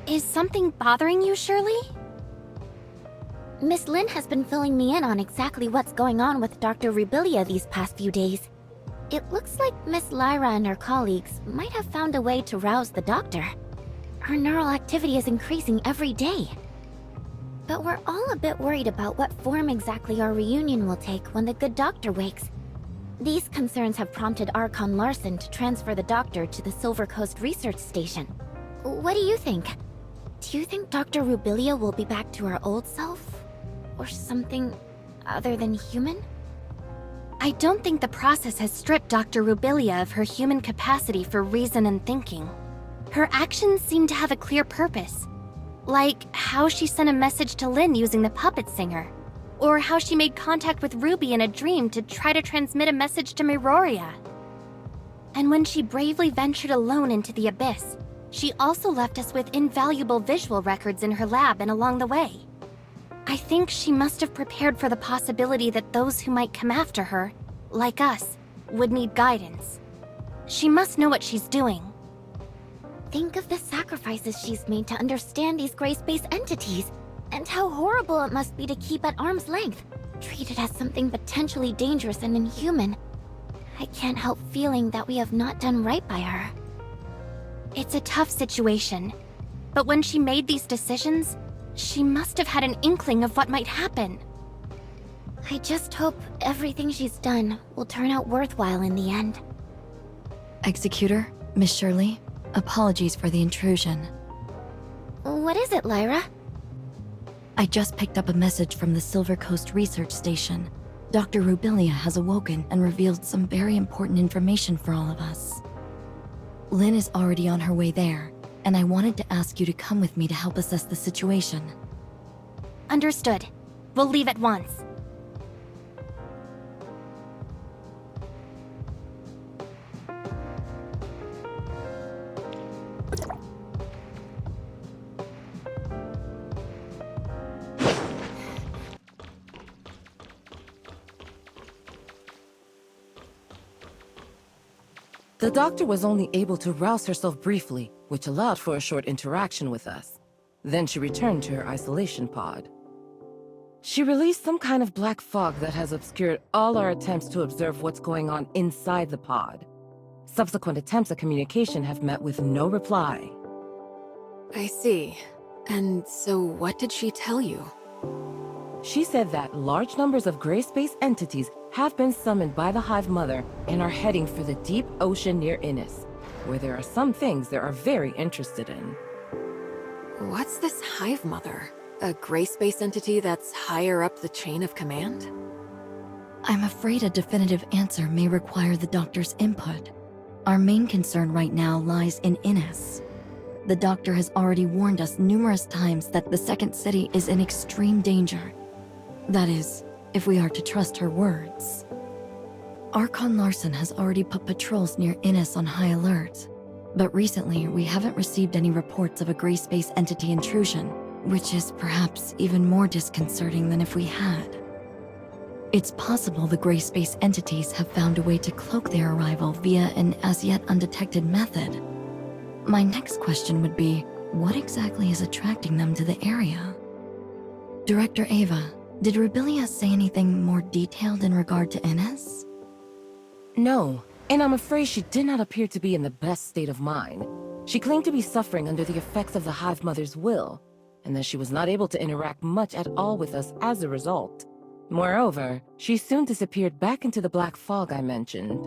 Is something bothering you, Shirley? Miss Lin has been filling me in on exactly what's going on with Dr. Rubilia these past few days. It looks like Miss Lyra and her colleagues might have found a way to rouse the doctor. Her neural activity is increasing every day. But we're all a bit worried about what form exactly our reunion will take when the good doctor wakes. These concerns have prompted Archon Larson to transfer the doctor to the Silver Coast Research Station. What do you think? Do you think Dr. Rubilia will be back to her old self? Or something other than human? I don't think the process has stripped Dr. Rubilia of her human capacity for reason and thinking. Her actions seem to have a clear purpose. Like how she sent a message to Lin using the puppet singer. Or how she made contact with Ruby in a dream to try to transmit a message to Miroria. And when she bravely ventured alone into the abyss, she also left us with invaluable visual records in her lab and along the way. I think she must have prepared for the possibility that those who might come after her, like us, would need guidance. She must know what she's doing. Think of the sacrifices she's made to understand these gray space entities, and how horrible it must be to keep at arm's length, treated as something potentially dangerous and inhuman. I can't help feeling that we have not done right by her. It's a tough situation, but when she made these decisions, she must have had an inkling of what might happen. I just hope everything she's done will turn out worthwhile in the end. Executor, Miss Shirley, apologies for the intrusion. What is it, Lyra? I just picked up a message from the Silver Coast Research Station. Dr. Rubilia has awoken and revealed some very important information for all of us. Lin is already on her way there, and I wanted to ask you to come with me to help assess the situation. Understood. We'll leave at once. The doctor was only able to rouse herself briefly, which allowed for a short interaction with us. Then she returned to her isolation pod. She released some kind of black fog that has obscured all our attempts to observe what's going on inside the pod. Subsequent attempts at communication have met with no reply. I see. And so what did she tell you? She said that large numbers of gray space entities have been summoned by the Hive Mother and are heading for the deep ocean near Innis, where there are some things they are very interested in. What's this Hive Mother? A gray space entity that's higher up the chain of command? I'm afraid a definitive answer may require the doctor's input. Our main concern right now lies in Innis. The doctor has already warned us numerous times that the second city is in extreme danger. That is, if we are to trust her words. Archon Larson has already put patrols near Innis on high alert, but recently we haven't received any reports of a gray space entity intrusion, which is perhaps even more disconcerting than if we had. It's possible the gray space entities have found a way to cloak their arrival via an as-yet undetected method. My next question would be, what exactly is attracting them to the area? Director Ava, did Rubilia say anything more detailed in regard to Innis? No, and I'm afraid she did not appear to be in the best state of mind. She claimed to be suffering under the effects of the Hive Mother's will, and that she was not able to interact much at all with us as a result. Moreover, she soon disappeared back into the black fog I mentioned.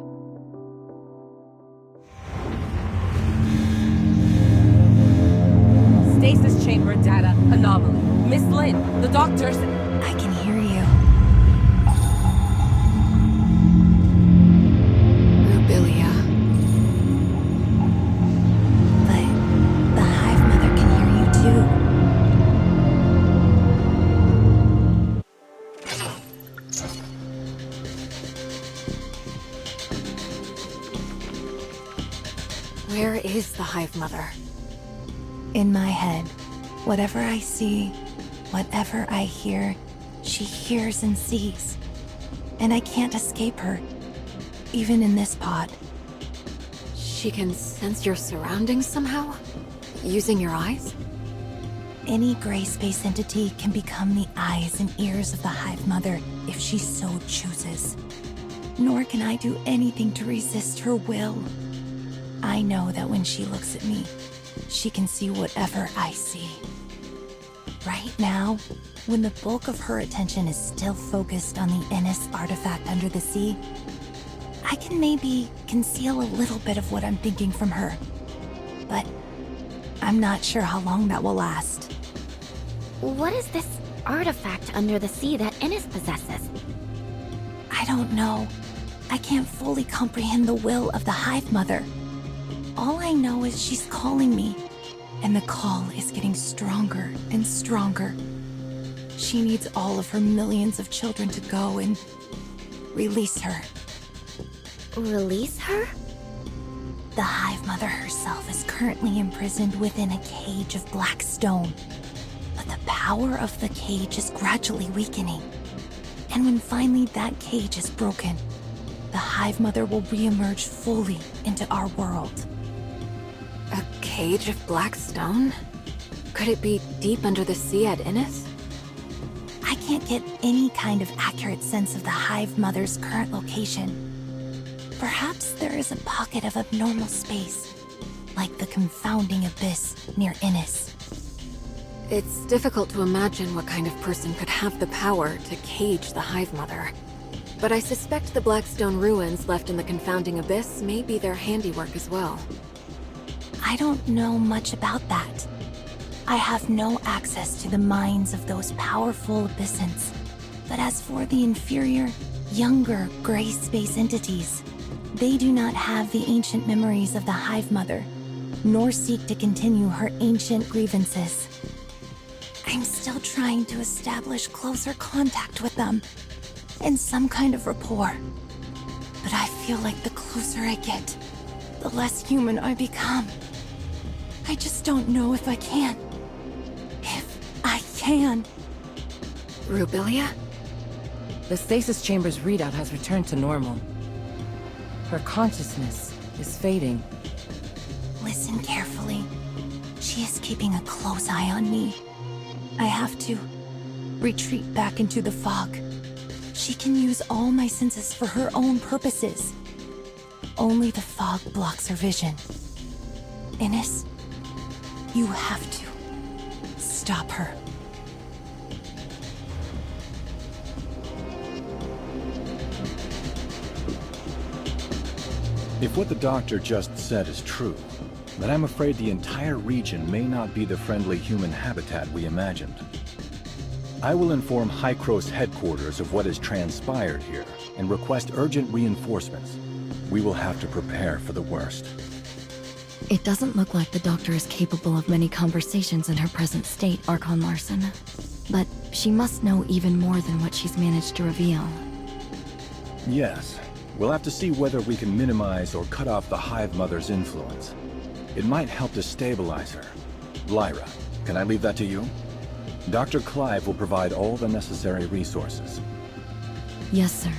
Stasis chamber data anomaly. Miss Lin, the doctor's... I can hear you. Rubilia. But the Hive Mother can hear you too. Where is the Hive Mother? In my head, whatever I see, whatever I hear, she hears and sees. And I can't escape her, even in this pod. She can sense your surroundings somehow? Using your eyes? any gray space entity can become the eyes and ears of the Hive Mother if she so chooses. Nor can I do anything to resist her will. I know that when she looks at me, she can see whatever I see. Right now, when the bulk of her attention is still focused on the Ennis artifact under the sea, I can maybe conceal a little bit of what I'm thinking from her. But I'm not sure how long that will last. What is this artifact under the sea that Ennis possesses? I don't know. I can't fully comprehend the will of the Hive Mother. All I know is she's calling me, and the call is getting stronger and stronger. She needs all of her millions of children to go and release her. Release her? The Hive Mother herself is currently imprisoned within a cage of black stone. But the power of the cage is gradually weakening. And when finally that cage is broken, the Hive Mother will re-emerge fully into our world. A cage of black stone? Could it be deep under the sea at Innis? I can't get any kind of accurate sense of the Hive Mother's current location. Perhaps there is a pocket of abnormal space, like the confounding abyss near Innis. It's difficult to imagine what kind of person could have the power to cage the Hive Mother. But I suspect the Blackstone ruins left in the confounding abyss may be their handiwork as well. I don't know much about that. I have no access to the minds of those powerful abyssins. But as for the inferior, younger gray space entities, they do not have the ancient memories of the Hive Mother, nor seek to continue her ancient grievances. I'm still trying to establish closer contact with them, and some kind of rapport. But I feel like the closer I get, the less human I become. I just don't know if I can. If I can. Rubilia? The stasis chamber's readout has returned to normal. Her consciousness is fading. Listen carefully. She is keeping a close eye on me. I have to retreat back into the fog. She can use all my senses for her own purposes. Only the fog blocks her vision. Innis, you have to stop her. If what the doctor just said is true, then I'm afraid the entire region may not be the friendly human habitat we imagined. I will inform Hykros headquarters of what has transpired here and request urgent reinforcements. We will have to prepare for the worst. It doesn't look like the doctor is capable of many conversations in her present state, Archon Larson. But she must know even more than what she's managed to reveal. Yes, we'll have to see whether we can minimize or cut off the Hive Mother's influence. It might help to stabilize her. Lyra, can I leave that to you? Dr. Clive will provide all the necessary resources. Yes, sir.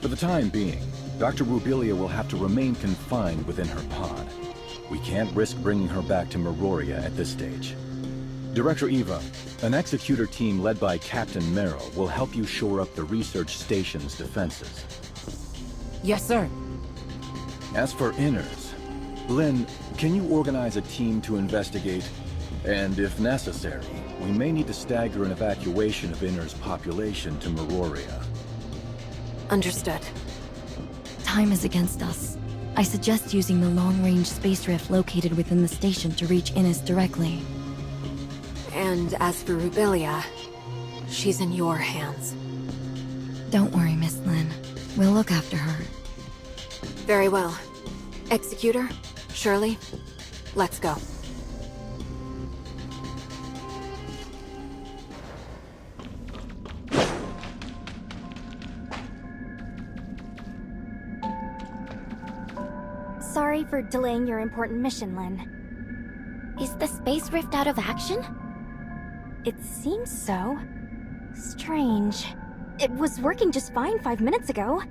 For the time being, Dr. Rubilia will have to remain confined within her pod. We can't risk bringing her back to Meroria at this stage. Director Eva, an executor team led by Captain Merrill will help you shore up the research station's defenses. Yes, sir. As for Inners, Lynn, can you organize a team to investigate? And if necessary, we may need to stagger an evacuation of Inners' population to Meroria. Understood. Time is against us. I suggest using the long-range space rift located within the station to reach Innis directly. And as for Rubilia, she's in your hands. Don't worry, Miss Lynn. We'll look after her. Very well. Executor, Shirley, let's go. Sorry for delaying your important mission, Lynn. Is the space rift out of action? It seems so. Strange. It was working just fine 5 minutes ago.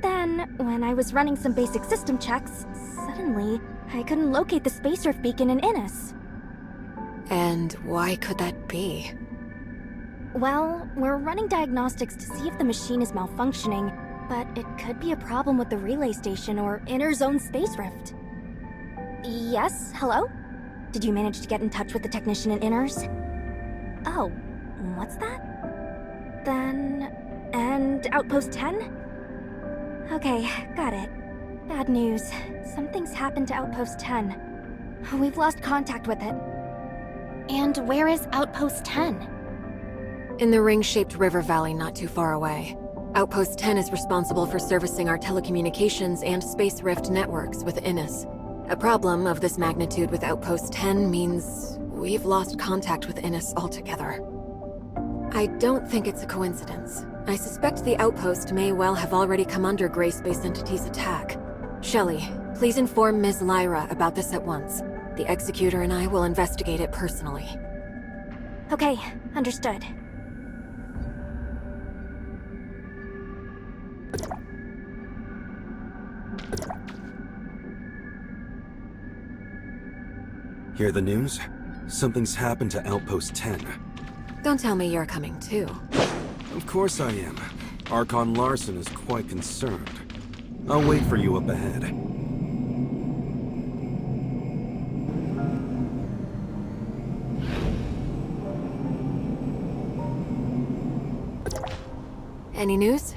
Then, when I was running some basic system checks, suddenly, I couldn't locate the space rift beacon in Innis. And why could that be? Well, we're running diagnostics to see if the machine is malfunctioning, but it could be a problem with the relay station or inner zone space rift. Yes, hello? Did you manage to get in touch with the technician in Inners? Oh, what's that? Then... and Outpost 10? Okay, got it. Bad news. Something's happened to Outpost 10. We've lost contact with it. And where is Outpost 10? In the ring-shaped river valley not too far away. Outpost 10 is responsible for servicing our telecommunications and space rift networks with Innis. A problem of this magnitude with Outpost 10 means we've lost contact with Innis altogether. I don't think it's a coincidence. I suspect the outpost may well have already come under Gray Space Entity's attack. Shelley, please inform Ms. Lyra about this at once. The Executor and I will investigate it personally. Okay, understood. Hear the news? Something's happened to Outpost 10. Don't tell me you're coming too. Of course I am. Archon Larson is quite concerned. I'll wait for you up ahead. Any news?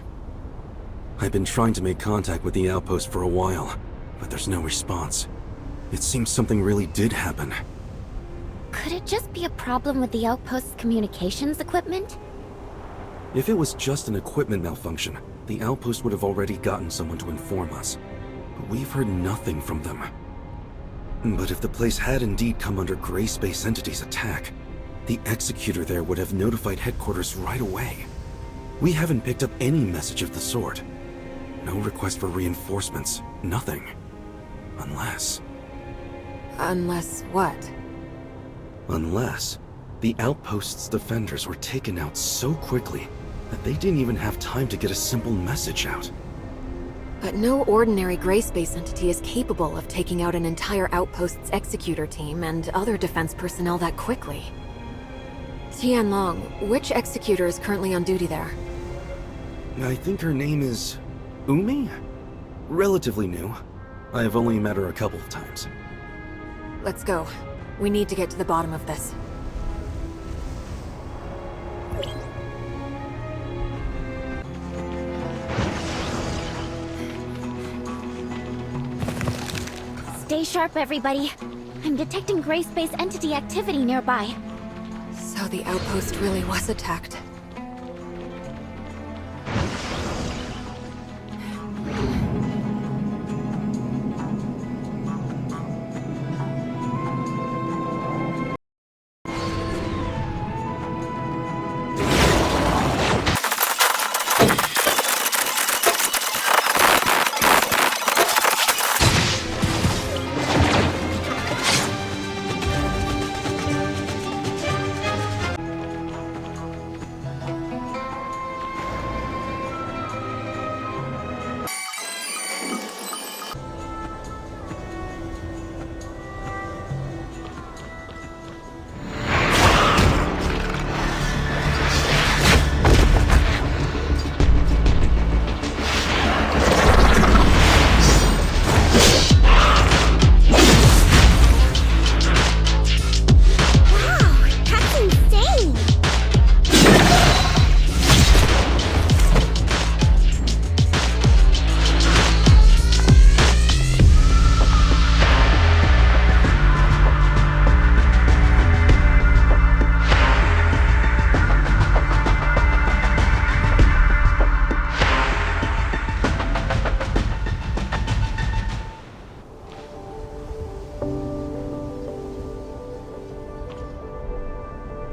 I've been trying to make contact with the outpost for a while, but there's no response. It seems something really did happen. Could it just be a problem with the outpost's communications equipment? If it was just an equipment malfunction, the outpost would have already gotten someone to inform us. But we've heard nothing from them. But if the place had indeed come under Gray Space Entity's attack, the Executor there would have notified headquarters right away. We haven't picked up any message of the sort. No request for reinforcements, nothing. Unless... Unless what? Unless the outpost's defenders were taken out so quickly that they didn't even have time to get a simple message out. But no ordinary Gray Space entity is capable of taking out an entire outpost's executor team and other defense personnel that quickly. Tianlong, which executor is currently on duty there? I think her name is... Umi? Relatively new. I have only met her a couple of times. Let's go. We need to get to the bottom of this. Stay sharp, everybody. I'm detecting Gray Space Entity activity nearby. So the outpost really was attacked.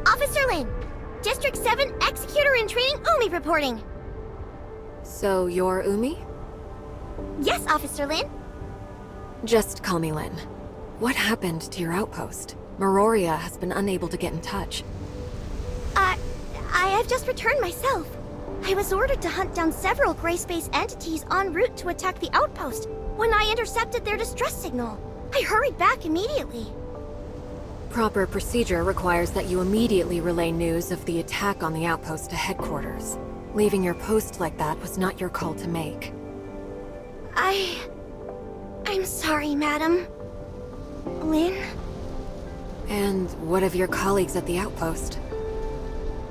Officer Lin! District 7 Executor in Training Umi reporting! So you're Umi? Yes, Officer Lin? Just call me Lin. What happened to your outpost? Meroria has been unable to get in touch. I have just returned myself. I was ordered to hunt down several Gray Space entities en route to attack the outpost when I intercepted their distress signal. I hurried back immediately. Proper procedure requires that you immediately relay news of the attack on the outpost to headquarters. Leaving your post like that was not your call to make. I'm sorry, madam. Lynn? And what of your colleagues at the outpost?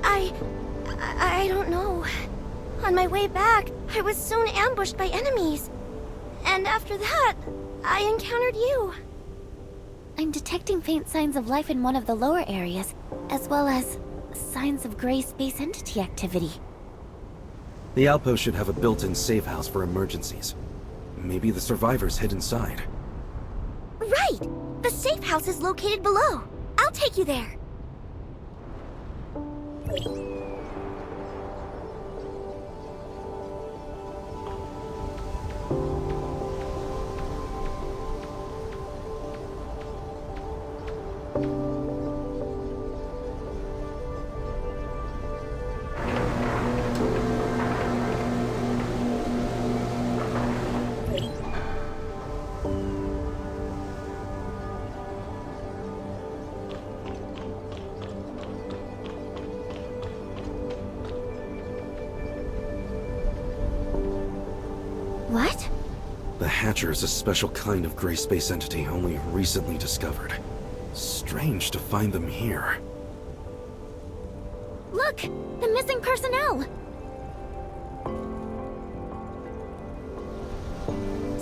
I don't know. On my way back, I was soon ambushed by enemies. And after that, I encountered you. I'm detecting faint signs of life in one of the lower areas, as well as signs of gray space entity activity. The outpost should have a built-in safe house for emergencies. Maybe the survivors hid inside. Right! The safe house is located below. I'll take you there. What? The Hatcher is a special kind of gray space entity only recently discovered. Strange to find them here. Look! The missing personnel!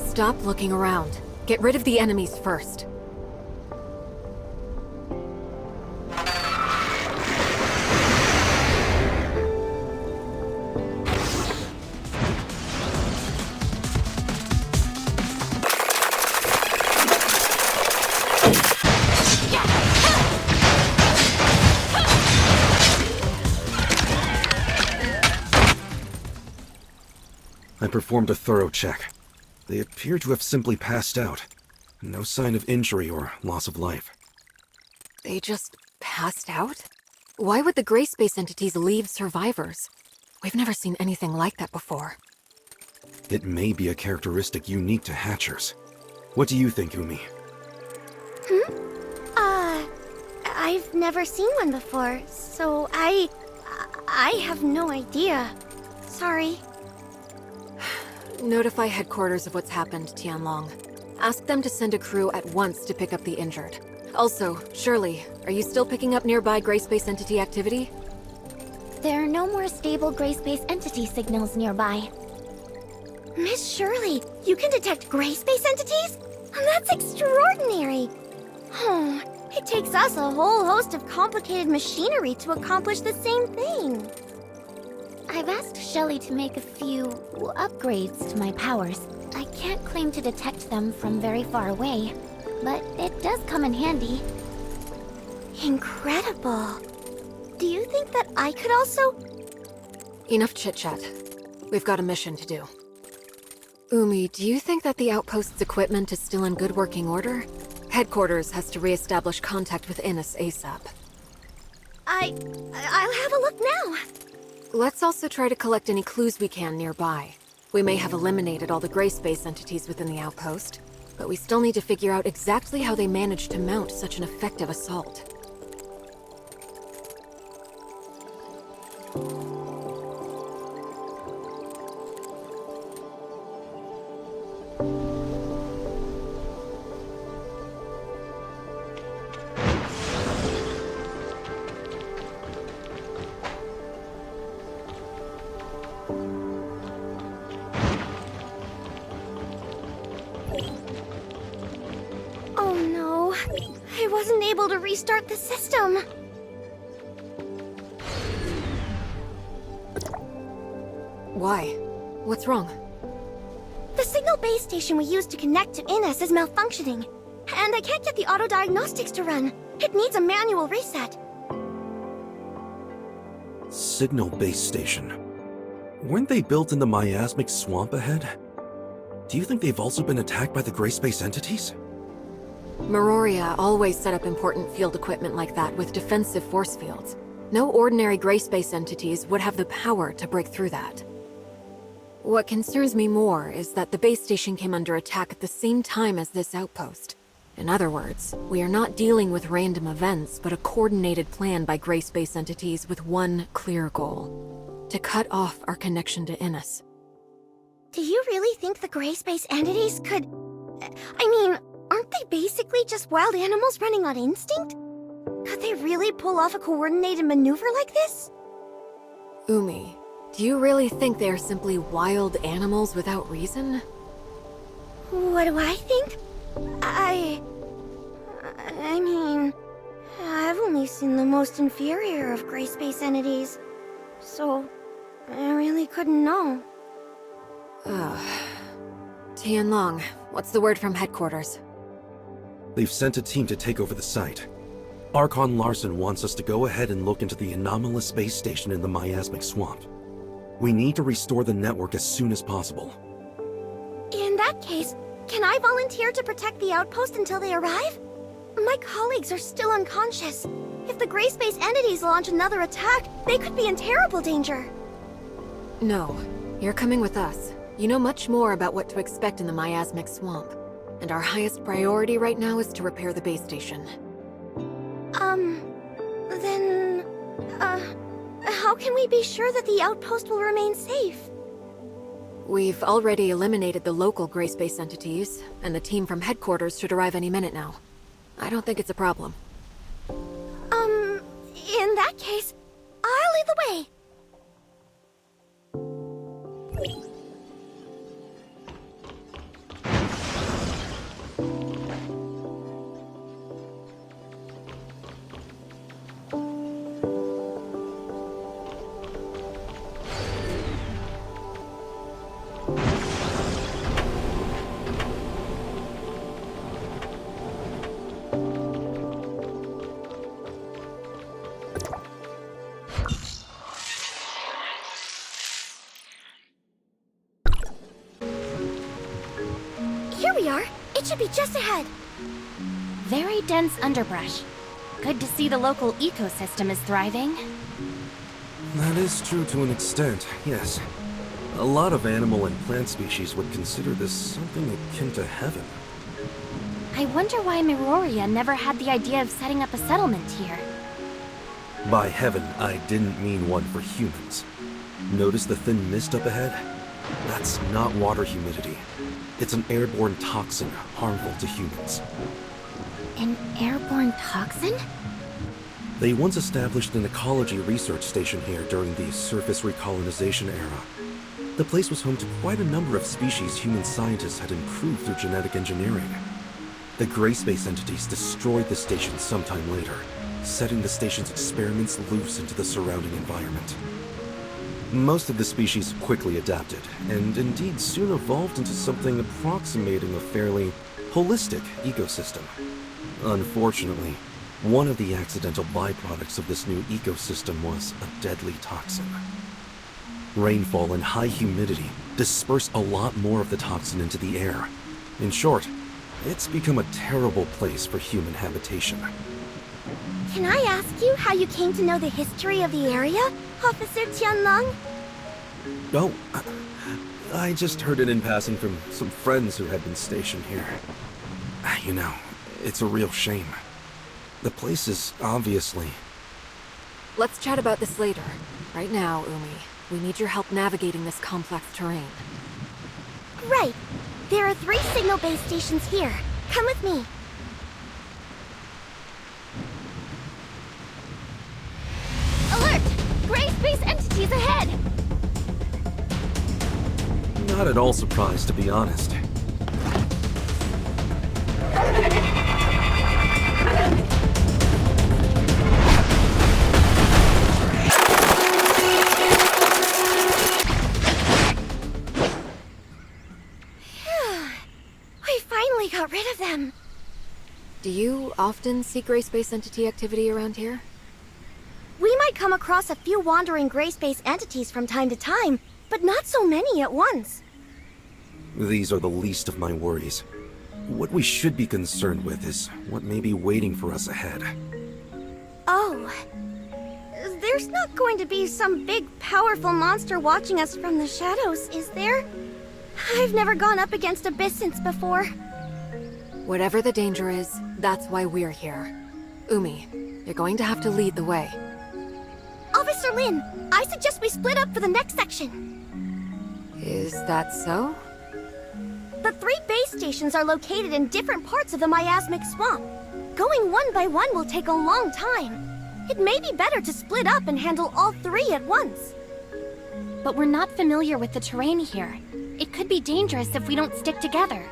Stop looking around. Get rid of the enemies first. I performed a thorough check. They appear to have simply passed out. No sign of injury or loss of life. They just passed out? Why would the gray space entities leave survivors? We've never seen anything like that before. It may be a characteristic unique to Hatchers. What do you think, Umi? I've never seen one before, so I have no idea. Sorry. Notify headquarters of what's happened, Tianlong. Ask them to send a crew at once to pick up the injured. Also, Shirley, are you still picking up nearby gray space entity activity? There are no more stable gray space entity signals nearby. Miss Shirley, you can detect gray space entities? That's extraordinary. Oh, it takes us a whole host of complicated machinery to accomplish the same thing. I've asked Shelley to make a few upgrades to my powers. I can't claim to detect them from very far away, but it does come in handy. Incredible. Do you think that I could also? Enough chit-chat. We've got a mission to do. Umi, do you think that the outpost's equipment is still in good working order? Headquarters has to re-establish contact with Innes ASAP. I'll have a look now. Let's also try to collect any clues we can nearby. We may have eliminated all the gray space entities within the outpost, but we still need to figure out exactly how they managed to mount such an effective assault. Oh no, I wasn't able to restart the system. Why? What's wrong? The signal base station we used to connect to Innes is malfunctioning, and I can't get the auto diagnostics to run. It needs a manual reset. Signal base station. Weren't they built in the miasmic swamp ahead? Do you think they've also been attacked by the gray space entities? Meroria always set up important field equipment like that with defensive force fields. No ordinary gray space entities would have the power to break through that. What concerns me more is that the base station came under attack at the same time as this outpost. In other words, we are not dealing with random events, but a coordinated plan by gray space entities with one clear goal: to cut off our connection to Innes. Do you really think the gray space entities could... I mean, aren't they basically just wild animals running on instinct? Could they really pull off a coordinated maneuver like this? Umi, do you really think they are simply wild animals without reason? What do I think? I mean, I've only seen the most inferior of gray space entities, so I really couldn't know. Tianlong, what's the word from headquarters? They've sent a team to take over the site. Archon Larson wants us to go ahead and look into the anomalous space station in the miasmic swamp. We need to restore the network as soon as possible. In that case, can I volunteer to protect the outpost until they arrive? My colleagues are still unconscious. If the gray space entities launch another attack, they could be in terrible danger. No, you're coming with us. You know much more about what to expect in the miasmic swamp. And our highest priority right now is to repair the base station. How can we be sure that the outpost will remain safe? We've already eliminated the local gray space entities, and the team from headquarters should arrive any minute now. I don't think it's a problem. In that case, I'll lead the way. Here we are. It should be just ahead. Very dense underbrush. Good to see the local ecosystem is thriving. That is true to an extent, yes. A lot of animal and plant species would consider this something akin to heaven. I wonder why Miroria never had the idea of setting up a settlement here. By heaven, I didn't mean one for humans. Notice the thin mist up ahead? That's not water humidity. It's an airborne toxin harmful to humans. An airborne toxin? They once established an ecology research station here during the surface recolonization era. The place was home to quite a number of species human scientists had improved through genetic engineering. The gray space entities destroyed the station sometime later, setting the station's experiments loose into the surrounding environment. Most of the species quickly adapted, and indeed soon evolved into something approximating a fairly holistic ecosystem. Unfortunately, one of the accidental byproducts of this new ecosystem was a deadly toxin. Rainfall and high humidity disperse a lot more of the toxin into the air. In short, it's become a terrible place for human habitation. Can I ask you how you came to know the history of the area, Officer Tianlong? Oh, I just heard it in passing from some friends who had been stationed here. You know, it's a real shame. The place is obviously... Let's chat about this later. Right now, Umi, we need your help navigating this complex terrain. Right. There are 3 signal base stations here. Come with me. Alert! Gray space entities ahead! Not at all surprised, to be honest. We finally got rid of them. Do you often see gray space entity activity around here? We might come across a few wandering gray space entities from time to time, but not so many at once. These are the least of my worries. What we should be concerned with is what may be waiting for us ahead. Oh. There's not going to be some big, powerful monster watching us from the shadows, is there? I've never gone up against abyssins before. Whatever the danger is, that's why we're here. Umi, you're going to have to lead the way. Officer Lin, I suggest we split up for the next section. Is that so? The 3 base stations are located in different parts of the miasmic swamp. Going one by one will take a long time. It may be better to split up and handle all 3 at once. But we're not familiar with the terrain here. It could be dangerous if we don't stick together.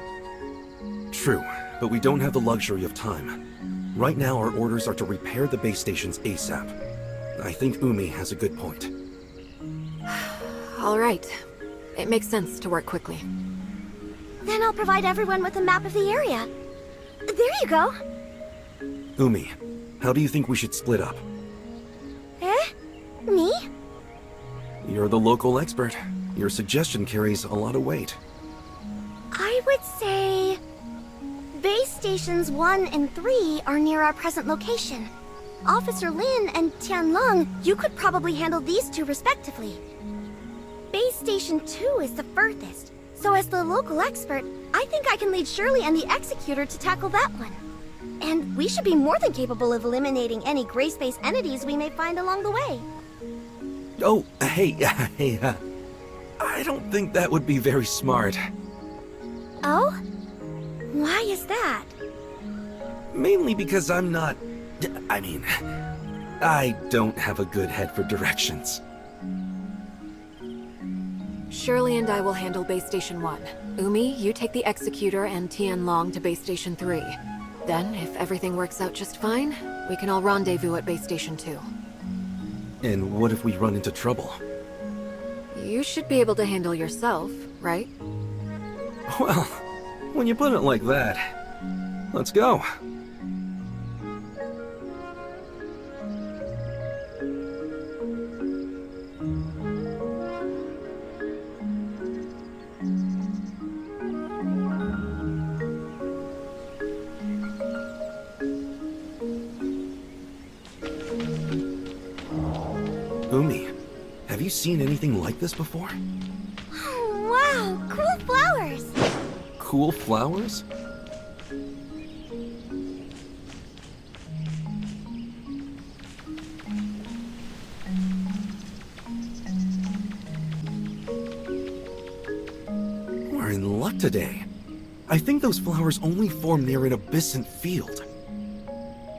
True, but we don't have the luxury of time. Right now, our orders are to repair the base stations ASAP. I think Umi has a good point. All right. It makes sense to work quickly. Then I'll provide everyone with a map of the area. There you go. Umi, how do you think we should split up? Eh? Me? You're the local expert. Your suggestion carries a lot of weight. I would say... Base stations 1 and 3 are near our present location. Officer Lin and Tianlong, you could probably handle these 2 respectively. Base Station 2 is the furthest, so as the local expert, I think I can lead Shirley and the Executor to tackle that one. And we should be more than capable of eliminating any gray space entities we may find along the way. Oh, hey, I don't think that would be very smart. Oh? Why is that? Mainly because I don't have a good head for directions. Shirley and I will handle Base Station 1. Umi, you take the Executor and Tianlong to Base Station 3. Then, if everything works out just fine, we can all rendezvous at Base Station 2. And what if we run into trouble? You should be able to handle yourself, right? Well, when you put it like that, let's go. Umi, have you seen anything like this before? Oh, wow, cool flowers! Cool flowers? We're in luck today. I think those flowers only form near an abyssant field.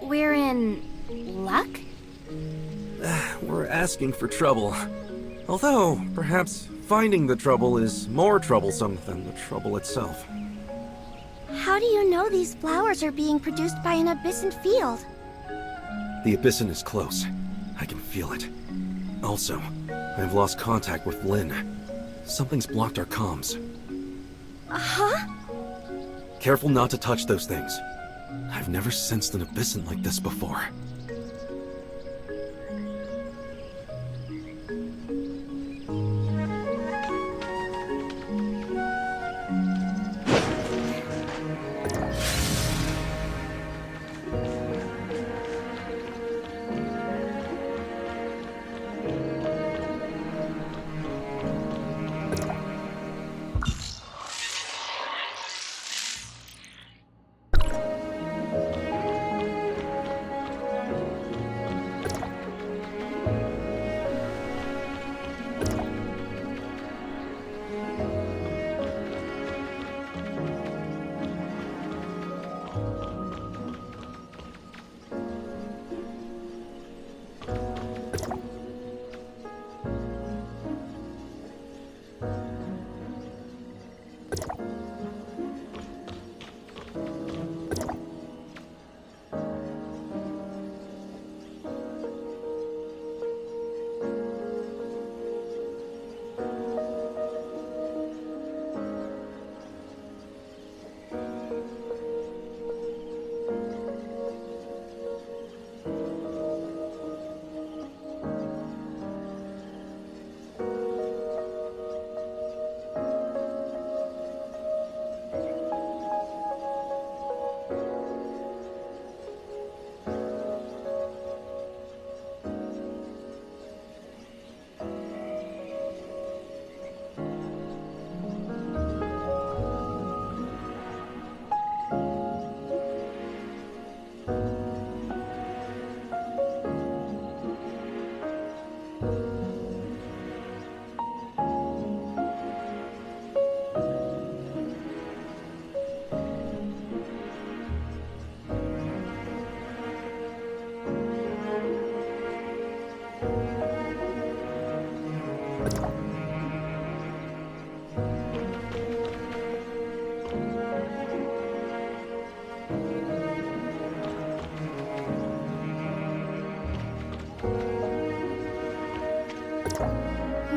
We're in... luck? We're asking for trouble. Although, perhaps finding the trouble is more troublesome than the trouble itself. How do you know these flowers are being produced by an abyssant field? The abyssant is close. I can feel it. Also, I've lost contact with Lin. Something's blocked our comms. Huh? Careful not to touch those things. I've never sensed an abyssant like this before.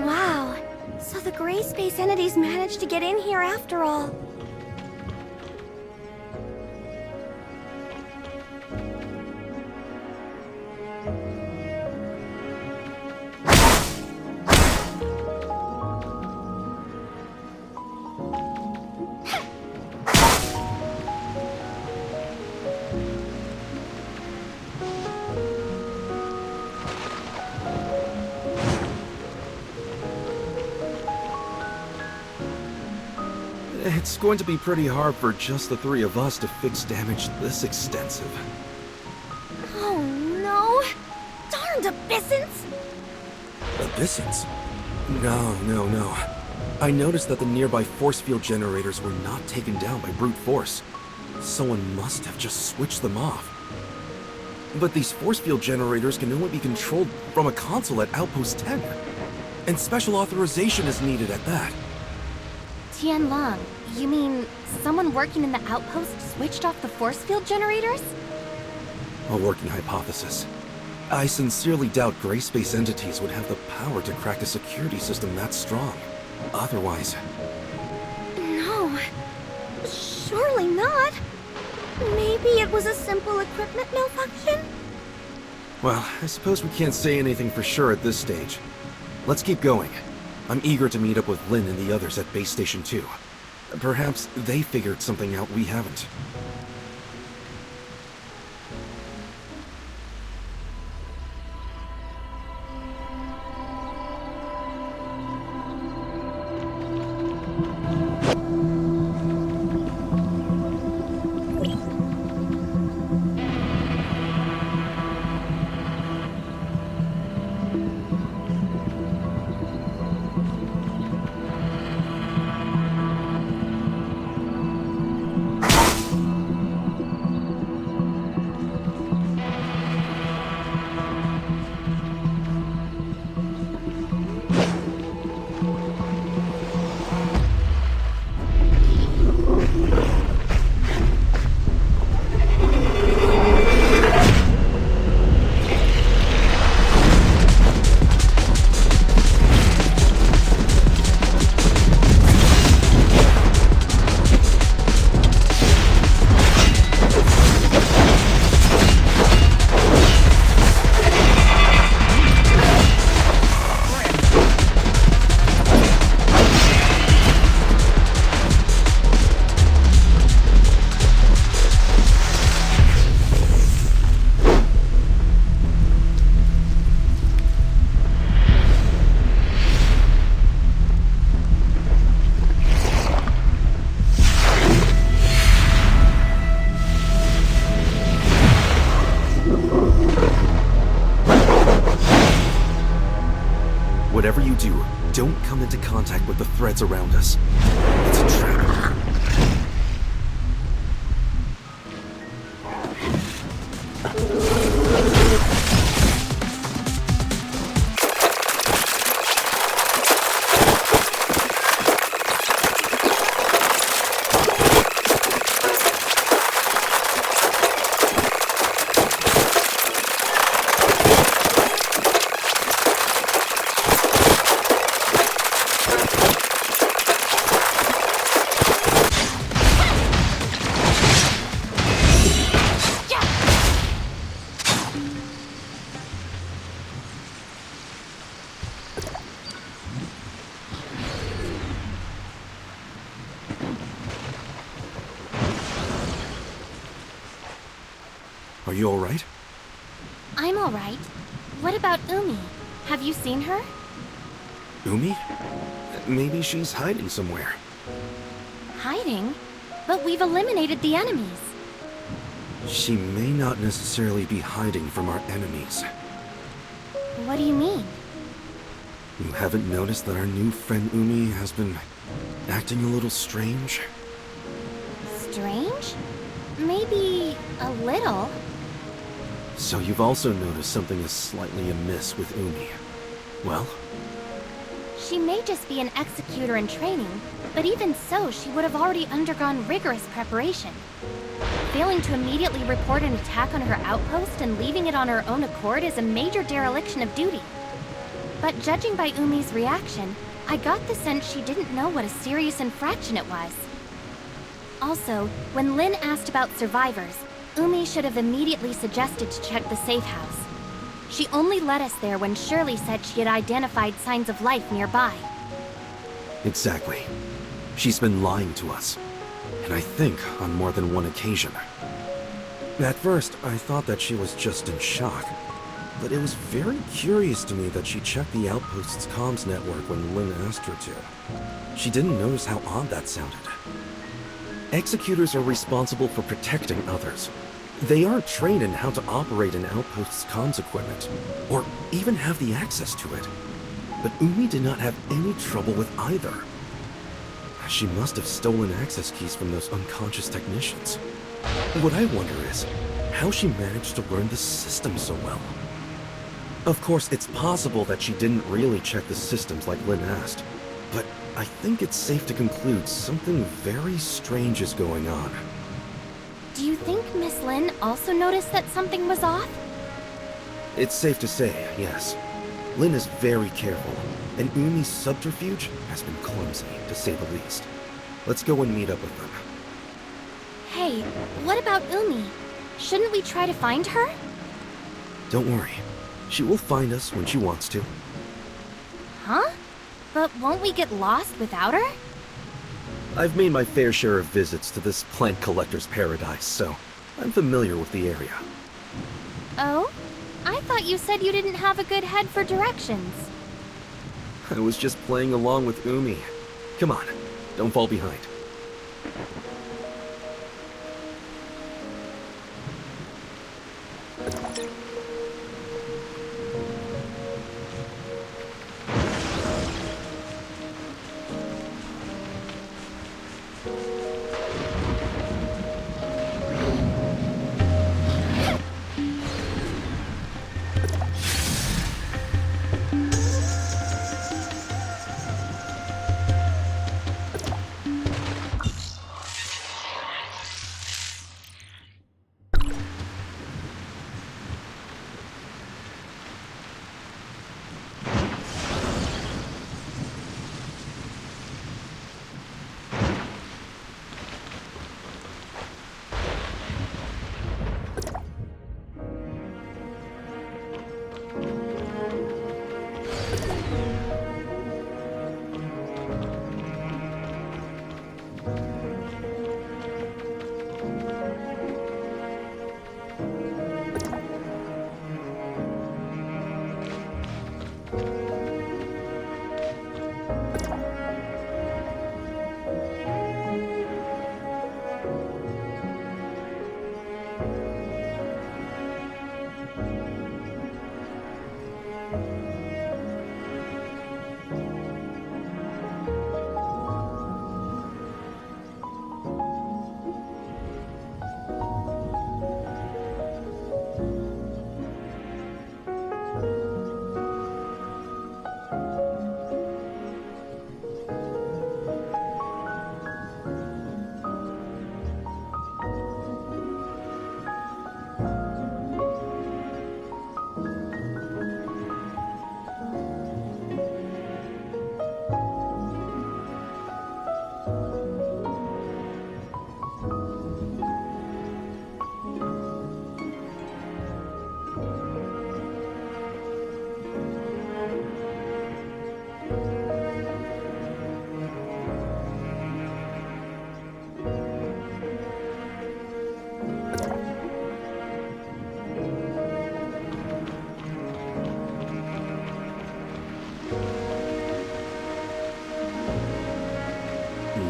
Wow. So the gray space entities managed to get in here after all. It's going to be pretty hard for just the three of us to fix damage this extensive. Oh no! Darned abyssins! Abyssins? No. I noticed that the nearby force field generators were not taken down by brute force. Someone must have just switched them off. But these force field generators can only be controlled from a console at Outpost 10. And special authorization is needed at that. Tianlong, you mean someone working in the outpost switched off the force field generators? A working hypothesis. I sincerely doubt gray space entities would have the power to crack a security system that strong. Otherwise... No. Surely not. Maybe it was a simple equipment malfunction? Well, I suppose we can't say anything for sure at this stage. Let's keep going. I'm eager to meet up with Lin and the others at Base Station 2. Perhaps they figured something out we haven't. Whatever you do, don't come into contact with the threads around us. It's a trap. Are you alright? I'm alright. What about Umi? Have you seen her? Umi? Maybe she's hiding somewhere. Hiding? But we've eliminated the enemies. She may not necessarily be hiding from our enemies. What do you mean? You haven't noticed that our new friend Umi has been acting a little strange? Strange? Maybe a little. So you've also noticed something is slightly amiss with Umi. Well? She may just be an executor in training, but even so, she would have already undergone rigorous preparation. Failing to immediately report an attack on her outpost and leaving it on her own accord is a major dereliction of duty. But judging by Umi's reaction, I got the sense she didn't know what a serious infraction it was. Also, when Lin asked about survivors, Umi should have immediately suggested to check the safe house. She only led us there when Shirley said she had identified signs of life nearby. Exactly. She's been lying to us. And I think on more than one occasion. At first, I thought that she was just in shock. But it was very curious to me that she checked the outpost's comms network when Lin asked her to. She didn't notice how odd that sounded. Executors are responsible for protecting others. They aren't trained in how to operate an outpost's comms equipment, or even have the access to it. But Umi did not have any trouble with either. She must have stolen access keys from those unconscious technicians. What I wonder is, how she managed to learn the system so well. Of course, it's possible that she didn't really check the systems like Lin asked, but I think it's safe to conclude something very strange is going on. Do you think Miss Lin also noticed that something was off? It's safe to say, yes. Lin is very careful, and Umi's subterfuge has been clumsy, to say the least. Let's go and meet up with them. Hey, what about Umi? Shouldn't we try to find her? Don't worry. She will find us when she wants to. Huh? But won't we get lost without her? I've made my fair share of visits to this plant collector's paradise, so I'm familiar with the area. Oh? I thought you said you didn't have a good head for directions. I was just playing along with Umi. Come on, don't fall behind.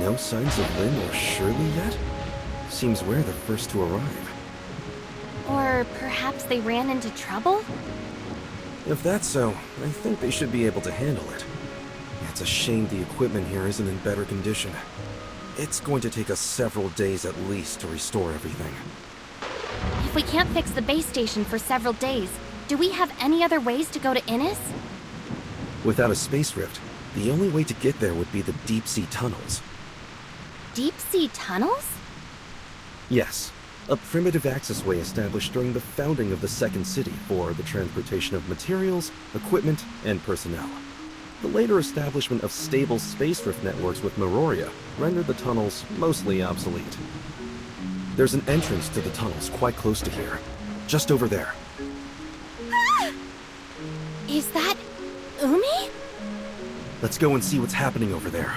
No signs of Lin or Shirley yet? Seems we're the first to arrive. Or perhaps they ran into trouble? If that's so, I think they should be able to handle it. It's a shame the equipment here isn't in better condition. It's going to take us several days at least to restore everything. If we can't fix the base station for several days, do we have any other ways to go to Innis? Without a space rift, The only way to get there would be the deep-sea tunnels. Deep-sea tunnels? Yes, a primitive accessway established during the founding of the Second City for the transportation of materials, equipment, and personnel. The later establishment of stable space rift networks with Meroria rendered the tunnels mostly obsolete. There's an entrance to the tunnels quite close to here, just over there. Is that Umi? Let's go and see what's happening over there.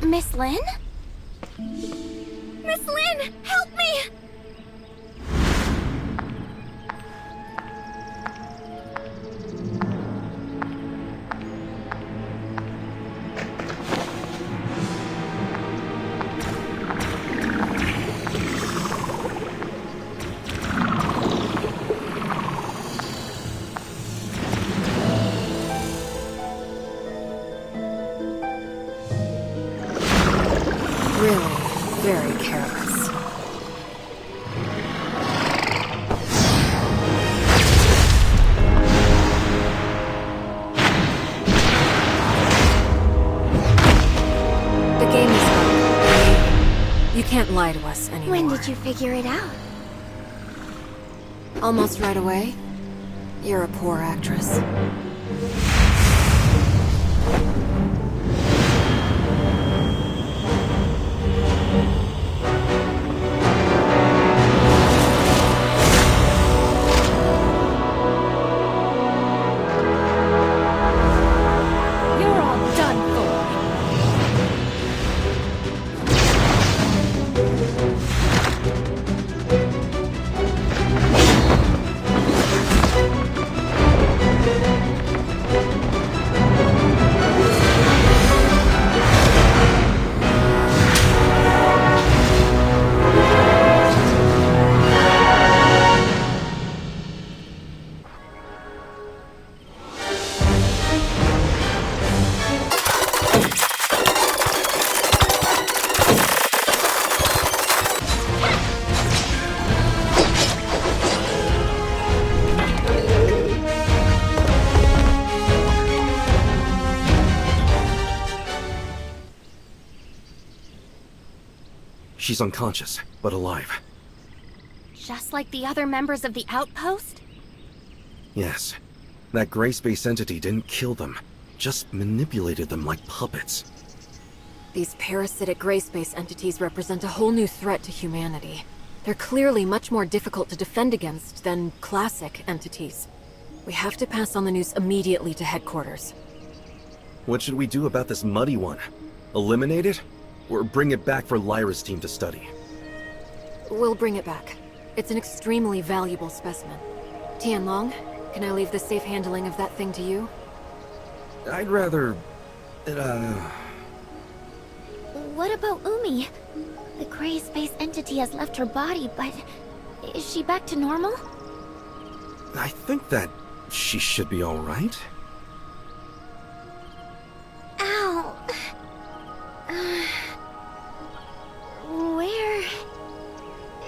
Miss Lin? Miss Lin, help me! Really, very careless. The game is up. You can't lie to us anymore. When did you figure it out? Almost right away. You're a poor actress. You're all done for. She's unconscious, but alive. Just like the other members of the outpost? Yes. That gray space entity didn't kill them, just manipulated them like puppets. These parasitic gray space entities represent a whole new threat to humanity. They're clearly much more difficult to defend against than classic entities. We have to pass on the news immediately to headquarters. What should we do about this muddy one? Eliminate it? Or bring it back for Lyra's team to study? We'll bring it back. It's an extremely valuable specimen. Tianlong, can I leave the safe handling of that thing to you? I'd rather... What about Umi? The gray space entity has left her body, but is she back to normal? I think that she should be alright. Ow! Where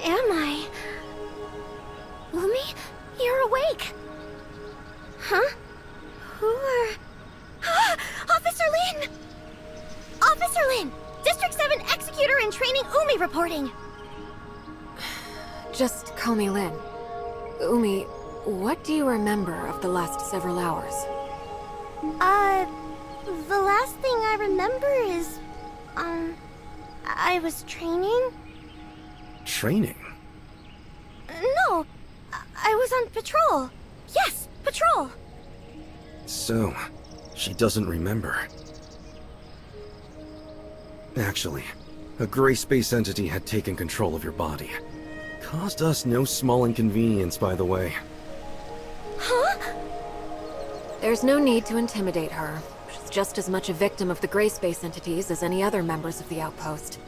am I? Umi, you're awake. Huh? Who are... Officer Lin! Officer Lin! District 7 Executor in Training Umi reporting! Just call me Lin. Umi, what do you remember of the last several hours? The last thing I remember is... I was training? Training? No, I was on patrol. Yes, patrol! So, she doesn't remember. Actually, a gray space entity had taken control of your body. Caused us no small inconvenience, by the way. Huh? There's no need to intimidate her. She's just as much a victim of the gray space entities as any other members of the outpost.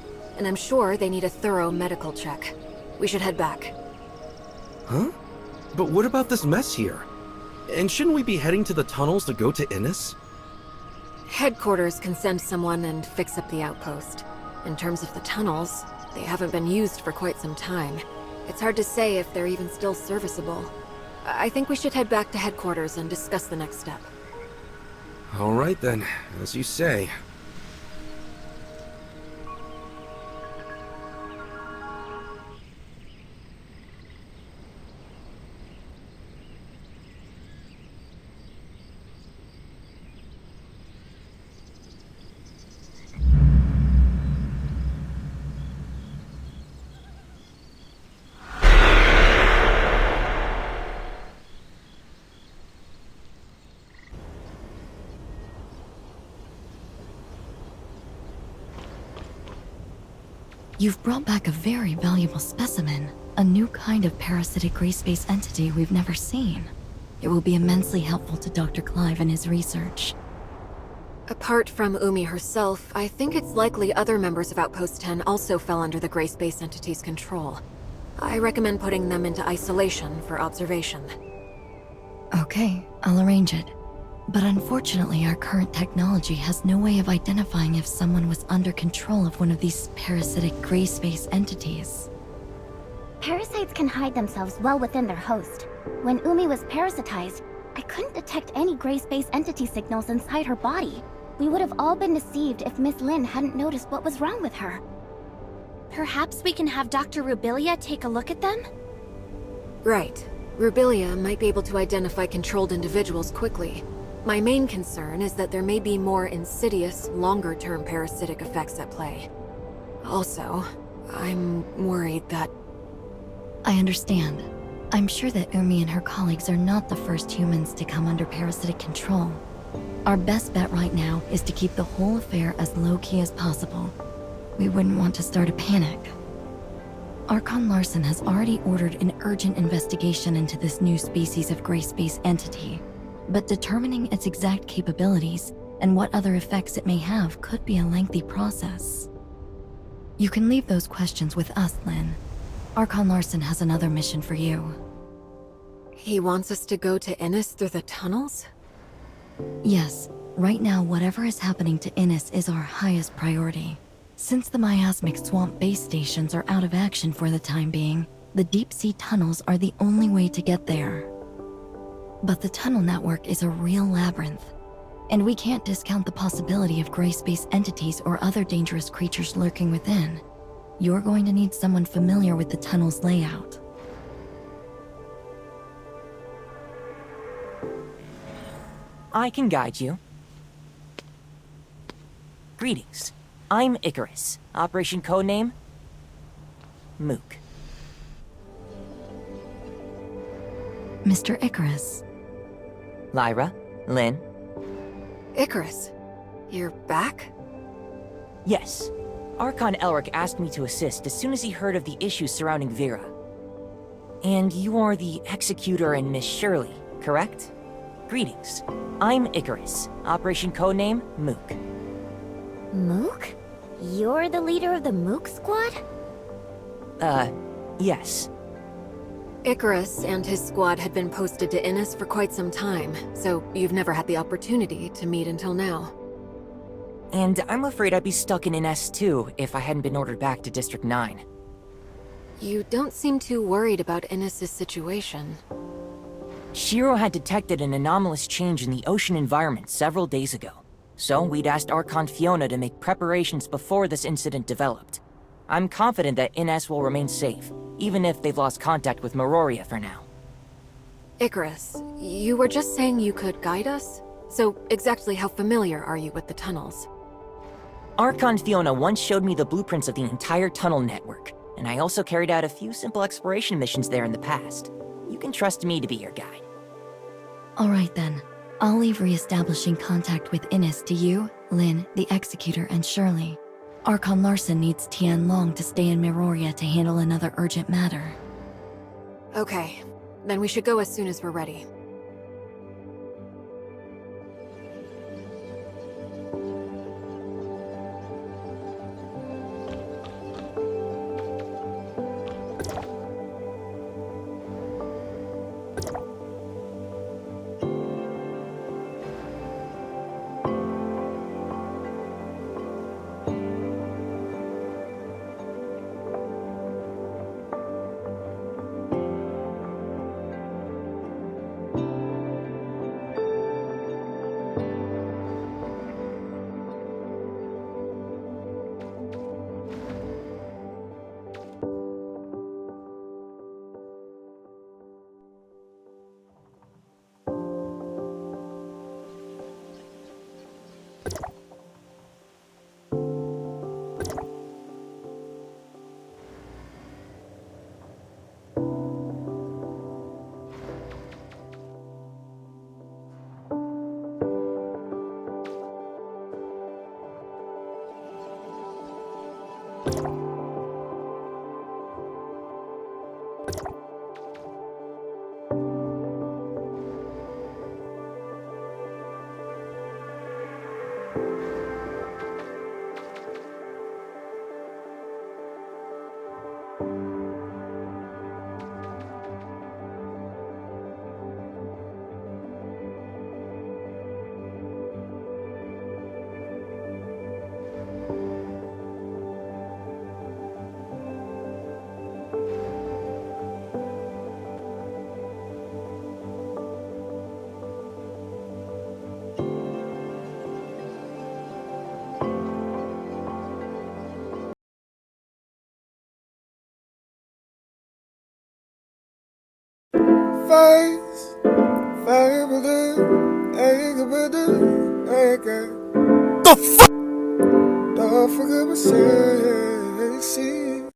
and I'm sure they need a thorough medical check. We should head back. Huh? But what about this mess here? And shouldn't we be heading to the tunnels to go to Innis? Headquarters can send someone and fix up the outpost. In terms of the tunnels, they haven't been used for quite some time. It's hard to say if they're even still serviceable. I think we should head back to headquarters and discuss the next step. All right then, as you say. You've brought back a very valuable specimen, a new kind of parasitic gray space entity we've never seen. It will be immensely helpful to Dr. Clive in his research. Apart from Umi herself, I think it's likely other members of Outpost 10 also fell under the Gray Space Entity's control. I recommend putting them into isolation for observation. Okay, I'll arrange it. But unfortunately, our current technology has no way of identifying if someone was under control of one of these parasitic gray space entities. Parasites can hide themselves well within their host. When Umi was parasitized, I couldn't detect any gray space entity signals inside her body. We would have all been deceived if Miss Lin hadn't noticed what was wrong with her. Perhaps we can have Dr. Rubilia take a look at them? Right. Rubilia might be able to identify controlled individuals quickly. My main concern is that there may be more insidious, longer-term parasitic effects at play. Also, I'm worried that... I understand. I'm sure that Umi and her colleagues are not the first humans to come under parasitic control. Our best bet right now is to keep the whole affair as low-key as possible. We wouldn't want to start a panic. Archon Larson has already ordered an urgent investigation into this new species of gray space entity. But determining its exact capabilities and what other effects it may have could be a lengthy process. You can leave those questions with us, Lin. Archon Larson has another mission for you. He wants us to go to Innis through the tunnels? Yes, right now whatever is happening to Innis is our highest priority. Since the miasmic swamp base stations are out of action for the time being, the deep-sea tunnels are the only way to get there. But the tunnel network is a real labyrinth, and we can't discount the possibility of gray space entities or other dangerous creatures lurking within. You're going to need someone familiar with the tunnel's layout. I can guide you. Greetings. I'm Icarus. Operation codename? Mook. Mr. Icarus. Lyra? Lin? Icarus, you're back? Yes. Archon Elric asked me to assist as soon as he heard of the issues surrounding Vera. And you are the Executor and Miss Shirley, correct? Greetings. I'm Icarus. Operation codename Mook. Mook? You're the leader of the Mook squad? Yes. Icarus and his squad had been posted to Innis for quite some time, so you've never had the opportunity to meet until now. And I'm afraid I'd be stuck in an S2 if I hadn't been ordered back to District 9. You don't seem too worried about Innis' situation. Shiro had detected an anomalous change in the ocean environment several days ago, so we'd asked Archon Fiona to make preparations before this incident developed. I'm confident that Innis will remain safe, even if they've lost contact with Meroria for now. Icarus, you were just saying you could guide us? So exactly how familiar are you with the tunnels? Archon Fiona once showed me the blueprints of the entire tunnel network, and I also carried out a few simple exploration missions there in the past. You can trust me to be your guide. All right then. I'll leave re-establishing contact with Innis to you, Lin, the Executor, and Shirley. Archon Larson needs Tian Long to stay in Meroria to handle another urgent matter. Okay, then we should go as soon as we're ready. Face, the fuck? Don't forget what say,